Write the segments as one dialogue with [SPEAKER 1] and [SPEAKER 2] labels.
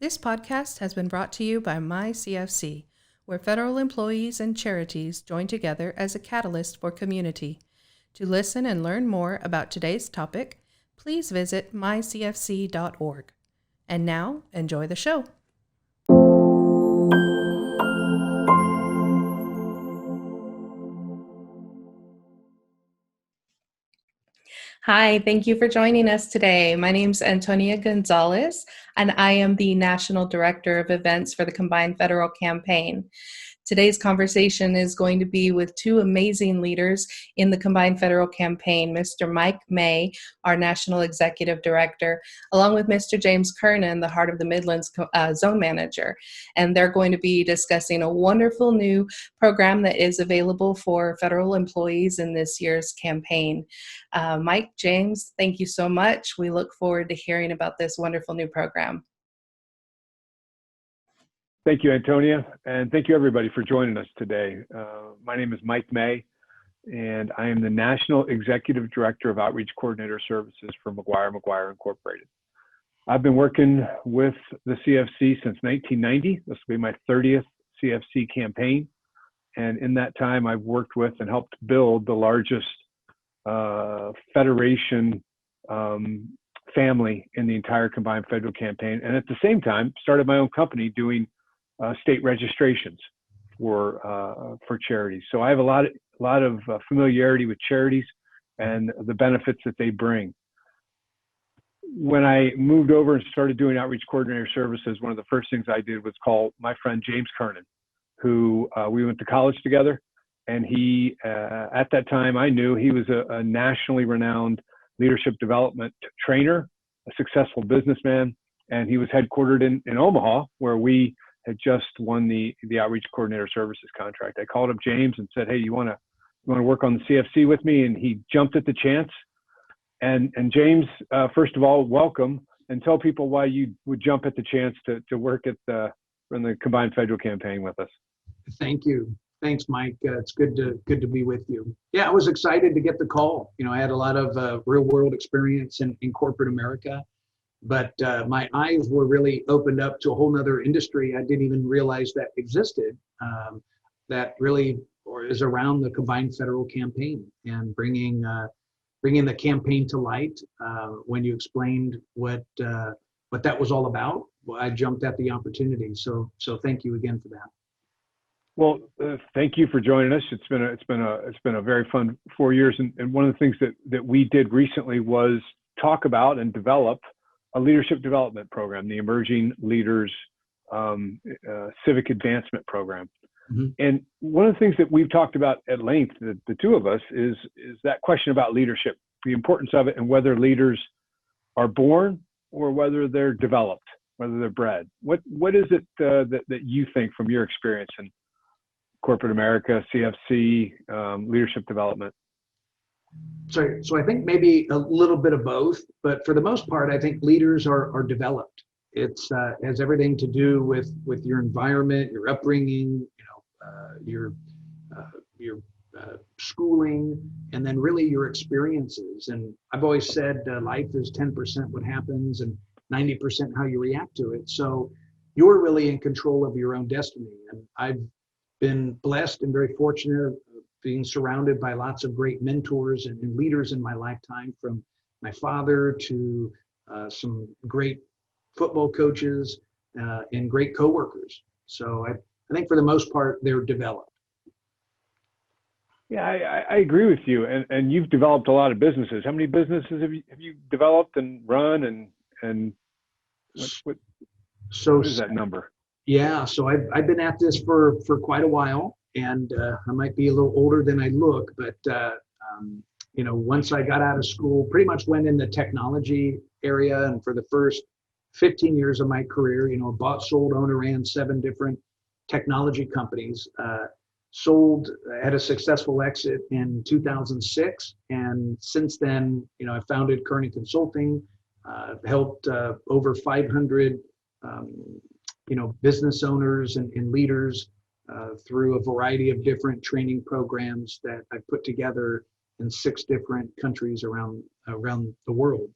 [SPEAKER 1] This podcast has been brought to you by MyCFC, where federal employees and charities join together as a catalyst for community. To listen and learn more about today's topic, please visit mycfc.org. And now, enjoy the show. Hi, thank you for joining us today. My name is Antonia Gonzalez, and I am the National Director of Events for the Combined Federal Campaign. Today's conversation is going to be with two amazing leaders in the Combined Federal Campaign, Mr. Mike May, our National Executive Director, along with Mr. James Kernan, the Heart of the Midlands Zone Manager. And they're going to be discussing a wonderful new program that is available for federal employees in this year's campaign. Mike, James, thank you so much. We look forward to hearing about this wonderful new program.
[SPEAKER 2] Thank you, Antonia, and thank you everybody for joining us today. My name is Mike May, and I am the National Executive Director of Outreach Coordinator Services for McGuire Incorporated. I've been working with the CFC since 1990. This will be my 30th CFC campaign, and in that time I've worked with and helped build the largest federation family in the entire Combined Federal Campaign, and at the same time started my own company doing state registrations for charities. So I have a lot of familiarity with charities and the benefits that they bring. When I moved over and started doing outreach coordinator services, one of the first things I did was call my friend James Kernan, who we went to college together, and he at that time I knew he was a nationally renowned leadership development trainer, a successful businessman, and he was headquartered in Omaha, where we had just won the outreach coordinator services contract. I called up James and said, "Hey, you want to work on the CFC with me?" And he jumped at the chance. And James, first of all, welcome, and tell people why you would jump at the chance to work in the Combined Federal Campaign with us.
[SPEAKER 3] Thank you. Thanks, Mike. It's good to be with you. Yeah, I was excited to get the call. You know, I had a lot of real world experience in corporate America. But my eyes were really opened up to a whole nother industry I didn't even realize that existed, that really is around the Combined Federal Campaign and bringing the campaign to light. When you explained what that was all about, well, I jumped at the opportunity. So thank you again for that.
[SPEAKER 2] Well, thank you for joining us. It's been a very fun 4 years, and one of the things that we did recently was talk about and develop a leadership development program, the Emerging Leaders Civic Advancement program. Mm-hmm. And one of the things that we've talked about at length, the two of us, is that question about leadership, the importance of it, and whether leaders are born or whether they're developed, whether they're bred. What is it that you think from your experience in corporate America, CFC, leadership development?
[SPEAKER 3] So I think maybe a little bit of both, but for the most part, I think leaders are developed. It's has everything to do with your environment, your upbringing, your schooling, and then really your experiences. And I've always said life is 10% what happens and 90% how you react to it. So you're really in control of your own destiny. And I've been blessed and very fortunate being surrounded by lots of great mentors and leaders in my lifetime, from my father to some great football coaches and great coworkers. So I think for the most part, they're developed.
[SPEAKER 2] Yeah, I agree with you. And you've developed a lot of businesses. How many businesses have you developed and run? And what is that number?
[SPEAKER 3] Yeah, so I've been at this for quite a while. And I might be a little older than I look, but once I got out of school, pretty much went in the technology area. And for the first 15 years of my career, bought, sold, owned, and ran 7 different technology companies. Had a successful exit in 2006. And since then, I founded Kernan Consulting, helped over 500, business owners and leaders through a variety of different training programs that I put together in 6 different countries around the world.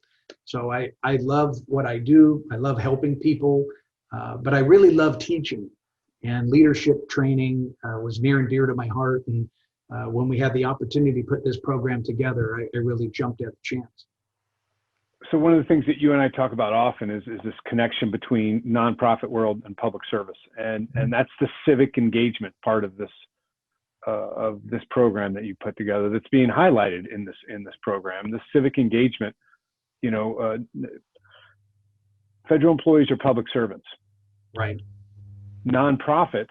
[SPEAKER 3] So I love what I do. I love helping people. But I really love teaching, and leadership training was near and dear to my heart. And when we had the opportunity to put this program together, I really jumped at the chance.
[SPEAKER 2] So one of the things that you and I talk about often is this connection between nonprofit world and public service, and that's the civic engagement part of this program that you put together. That's being highlighted in this program. The civic engagement, federal employees are public servants.
[SPEAKER 3] Right.
[SPEAKER 2] Nonprofits,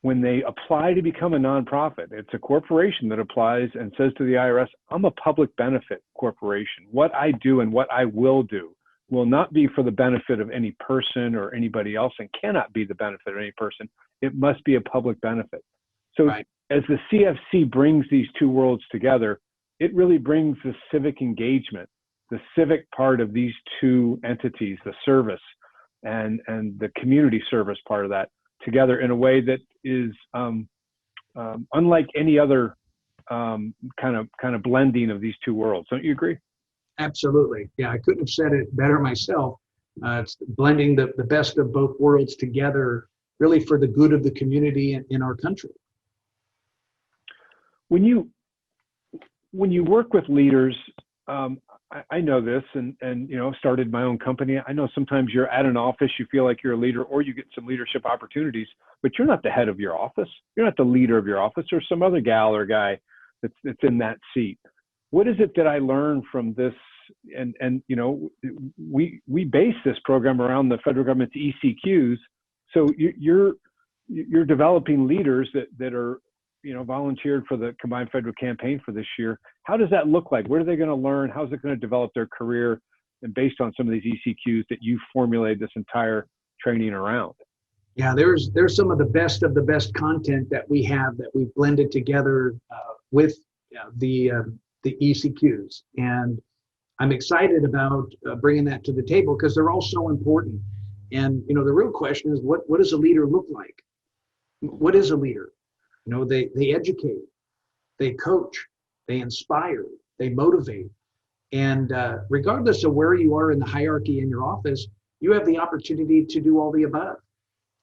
[SPEAKER 2] when they apply to become a nonprofit, it's a corporation that applies and says to the IRS, I'm a public benefit corporation. What I do and what I will do will not be for the benefit of any person or anybody else, and cannot be the benefit of any person. It must be a public benefit. So
[SPEAKER 3] right.
[SPEAKER 2] As the CFC brings these two worlds together, it really brings the civic engagement, the civic part of these two entities, the service and the community service part of that, together in a way that is unlike any other kind of blending of these two worlds. Don't you agree?
[SPEAKER 3] Absolutely. Yeah, I couldn't have said it better myself. It's blending the best of both worlds together, really for the good of the community in our country.
[SPEAKER 2] When you work with leaders, I know this, and started my own company. I know sometimes you're at an office, you feel like you're a leader, or you get some leadership opportunities, but you're not the head of your office. You're not the leader of your office. There's some other gal or guy that's in that seat. What is it that I learned from this? And we base this program around the federal government's ECQs. So you're developing leaders that are volunteered for the combined federal campaign for this year. How does that look like? What are they going to learn? How's it going to develop their career? And based on some of these ECQs that you formulated this entire training around.
[SPEAKER 3] Yeah, there's some of the best content that we have that we've blended together with the ECQs, and I'm excited about bringing that to the table because they're all so important. And the real question is, what does a leader look like? What is a leader? They educate, they coach, they inspire, they motivate. And regardless of where you are in the hierarchy in your office, you have the opportunity to do all the above.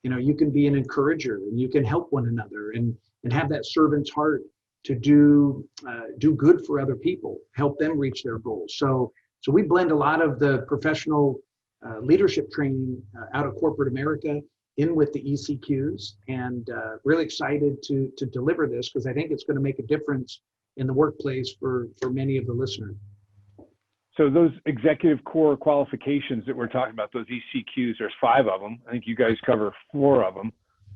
[SPEAKER 3] You can be an encourager, and you can help one another and have that servant's heart to do good for other people, help them reach their goals. So we blend a lot of the professional leadership training out of corporate America in with the ECQs, and really excited to deliver this because I think it's going to make a difference in the workplace for many of the listeners.
[SPEAKER 2] So those executive core qualifications that we're talking about, those ECQs, there's 5 of them. I think you guys cover 4 of them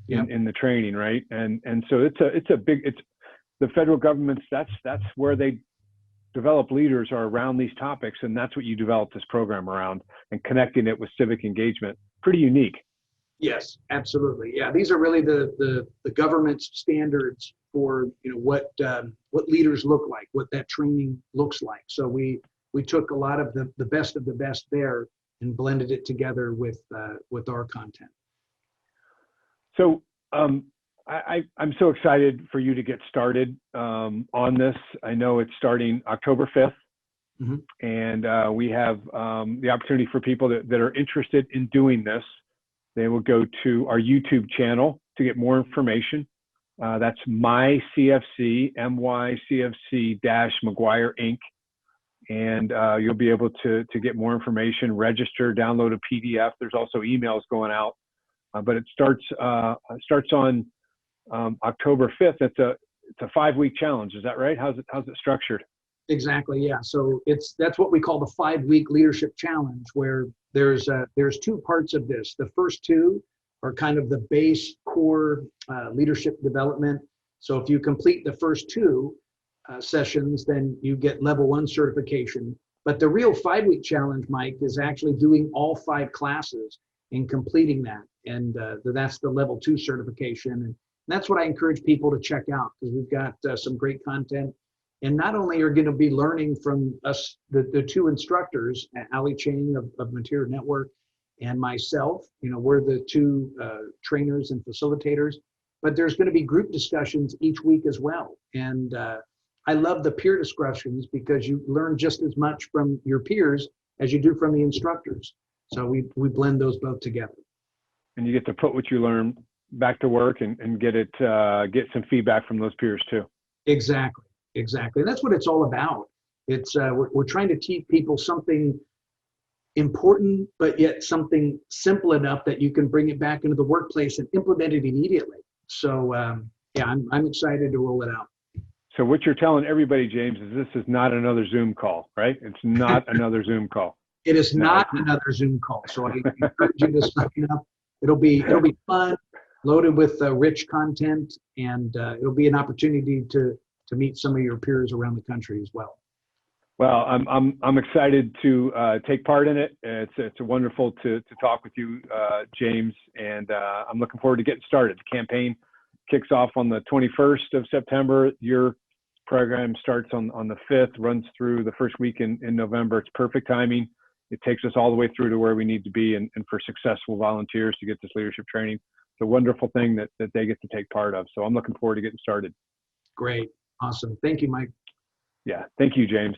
[SPEAKER 2] in the training, right? And so it's the federal government's, that's where they develop leaders, are around these topics, and that's what you develop this program around, and connecting it with civic engagement. Pretty unique.
[SPEAKER 3] Yes, absolutely. Yeah, these are really the government's standards for what leaders look like, what that training looks like. So we took a lot of the best of the best there and blended it together with our content. So
[SPEAKER 2] I'm so excited for you to get started on this. I know it's starting October 5th. Mm-hmm. And we have the opportunity for people that are interested in doing this. They will go to our YouTube channel to get more information. That's MyCFC, MYCFC-McGuire Inc. And you'll be able to get more information, register, download a PDF. There's also emails going out, but it starts on October 5th. It's a 5-week challenge. Is that right? How's it structured?
[SPEAKER 3] Exactly. Yeah. So that's what we call the 5-week leadership challenge, where there's 2 parts of this. The first 2 are kind of the base core leadership development. So if you complete the first 2 sessions, then you get level 1 certification. But the real 5-week challenge, Mike, is actually doing all 5 classes and completing that. And that's the level 2 certification. And that's what I encourage people to check out, because we've got some great content. And not only are going to be learning from us, the 2 instructors, Ali Chang of Mutare Network and myself, we're the 2 trainers and facilitators, but there's going to be group discussions each week as well. And I love the peer discussions because you learn just as much from your peers as you do from the instructors. So we blend those both together.
[SPEAKER 2] and you get to put what you learn back to work and get some feedback from those peers too.
[SPEAKER 3] Exactly. That's what it's all about. It's we're trying to teach people something important, but yet something simple enough that you can bring it back into the workplace and implement it immediately. So yeah, I'm excited to roll it out.
[SPEAKER 2] So what you're telling everybody, James, is this is not another Zoom call, right? It's not another Zoom call.
[SPEAKER 3] It is not another Zoom call. So I encourage you to sign up. It'll be fun, loaded with rich content, and it'll be an opportunity to meet some of your peers around the country as well.
[SPEAKER 2] Well, I'm excited to take part in it. It's wonderful to talk with you, James, and I'm looking forward to getting started. The campaign kicks off on the 21st of September. Your program starts on the 5th, runs through the first week in November. It's perfect timing. It takes us all the way through to where we need to be, and for successful volunteers to get this leadership training. It's a wonderful thing that they get to take part of. So I'm looking forward to getting started.
[SPEAKER 3] Great. Awesome. Thank you, Mike.
[SPEAKER 2] Yeah. Thank you, James.